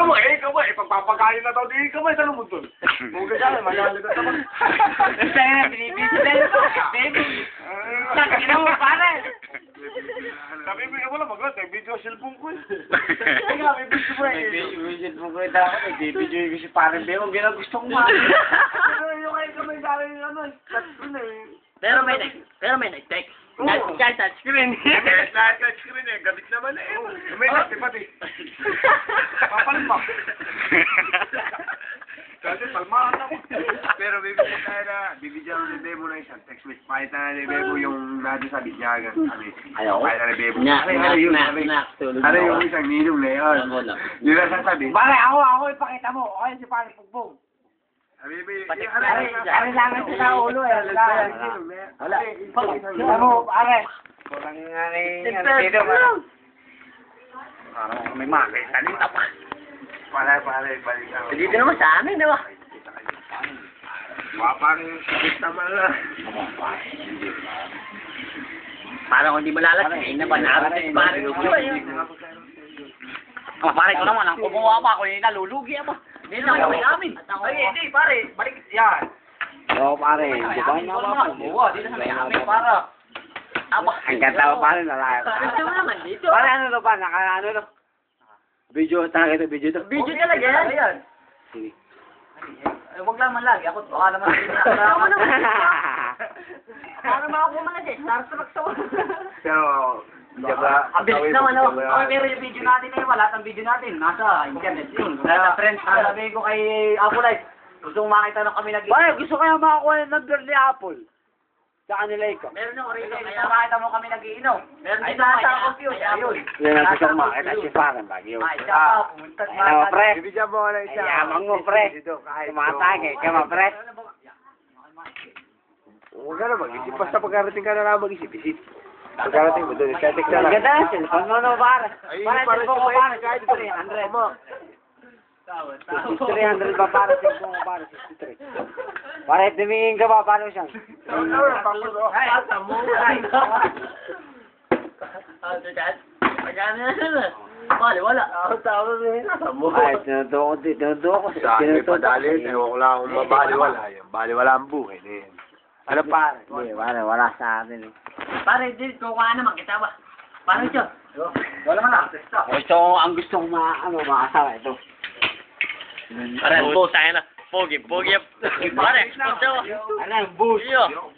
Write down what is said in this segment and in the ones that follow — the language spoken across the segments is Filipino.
Kamay, pagpapakain na daw, di kamay sa lumod doon. Kung kaya, magalit ka naman. Sa'yo na, binibisi tayo. Baby. Sakina mo, pare. Sabi mo, wala maglat, video cellphone ko eh. Kaya, may video mo eh. May cellphone ko ito ako, video ko si pare Beo, ang gusto ko nga. Pero yung kayo kamay sa akin, ano, touchscreen eh. Pero may nag-text. Kahit touchscreen. Lahat touchscreen eh, gabit naman eh. May pati. Papalit pa. Kasi palmahan ako. Pero bibigyan tayo na, bibigyan ni Bebo na isang text message. Pakita na ni Bebo yung nandun sa binyagan. Ayaw. Pakita na ni Bebo. Ano yung isang ninong na yun? Yun ang sasabi. Pare, ako ipakita mo. Ako yung si pare Pugbog. Pare lang ito sa ulo eh. Wala. Kita mo, pare. Parang Dito, pare. Parang may makita pa. Pare, balik ako. Dito naman sa amin, di ba? Wapang sakit naman na. Parang kung di malalasing, na ba nakarating si pare pare ko naman, ang kumuha pa ako, nalulugi ako. Hindi na kami namin. Ay, hindi, pare. Balik yan. Oo, pare. Di ba nga ba? Kumuha, dito sa may amin, para. Ang ganda pa pare, nalayo. Gusto mo naman dito. Pare, ano to pa? Ano to? Video, talaga ito, video to. Video talaga yan. Sige. Huwag lang man lagi. Ako, baka naman hindi na. Para makakuha man na siya. Starstruck sa Pero, Abilis naman ako. Okay, pero yung video natin na yun, lahat ng video natin, nasa internet yun. Kaya, friends, sabi ko kay Apple Life, gusto mong makita na kami nag-inom. Pare, gusto kaya makakuha ng number ni Apple. Sa kanila ikaw. Meron ako rin, gusto makita mo kami nag-inom. Meron din nasa computer, ayun. Yan ang gusto ko makita si Farang Bagyo. Ay, siya pa, pumunta Ano, pre? bibigyan mo na isa. Ay, yamang mo, pre. Tumatake, kama, pre. Huwag ka na mag-isip. Basta pagkarating ka na lang mag-isip-isip. Pagkarating mo doon, itetek na Ang lang. ganda, cellphone mo, no, pare. Ay, Pare, pare, cellphone ko, pare, pare, kahit 300. 300 ba, pare, cellphone ko, pare, 63. Pare, tumingin ka ba, paano siya? Ay, asa mo. Ay, magkano na. Pare, wala. Ako tao rin. Asa mo. Ay, tinutuko ko. Sa akin padalit, ewan ko lang kung mabaliwala yan. Baliwala ang buhay na yan. Ano pare? Hindi, pare, wala sa atin eh. Pare, kukuha naman kita ba? Paano ito? Wala man lang. Ito, ang gusto kong makasama ito. Pare, po, sayang na. Pogi. Pare, ito. Ano, ang bus? Iyo.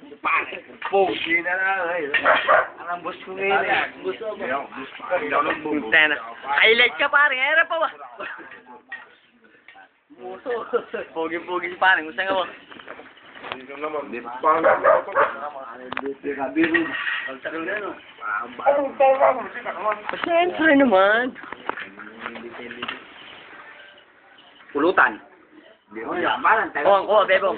Pogi na lang. Ang bus ko ngayon eh. Tena. Highlight ka pare, era pa ba? Pogi si pare, gusto nga ba? Hindi pa Siyempre naman. Pulutan. Oo, bebo.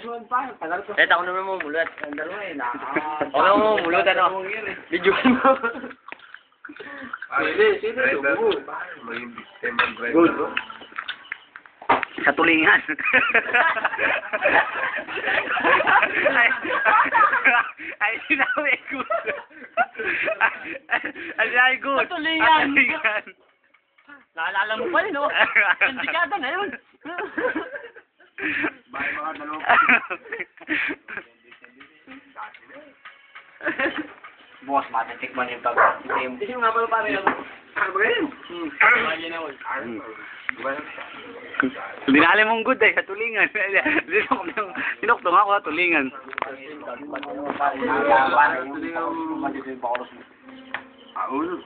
Teta ko naman mo mulut. Ako naman mo mulut, ano? Video mo. Good. Sa tulingan. Ay, sinabi good. Ay, sinabi good. Sa tulingan. Naalala mo pa rin, no? Sindikada na yun. Bye mga dalawa. Boss, matitikman yung pag-itim. Hindi nga pala pare. Ano ba yun? Dinali mong good eh, sa tulingan. Sinuktong ako sa tulingan. Aulo.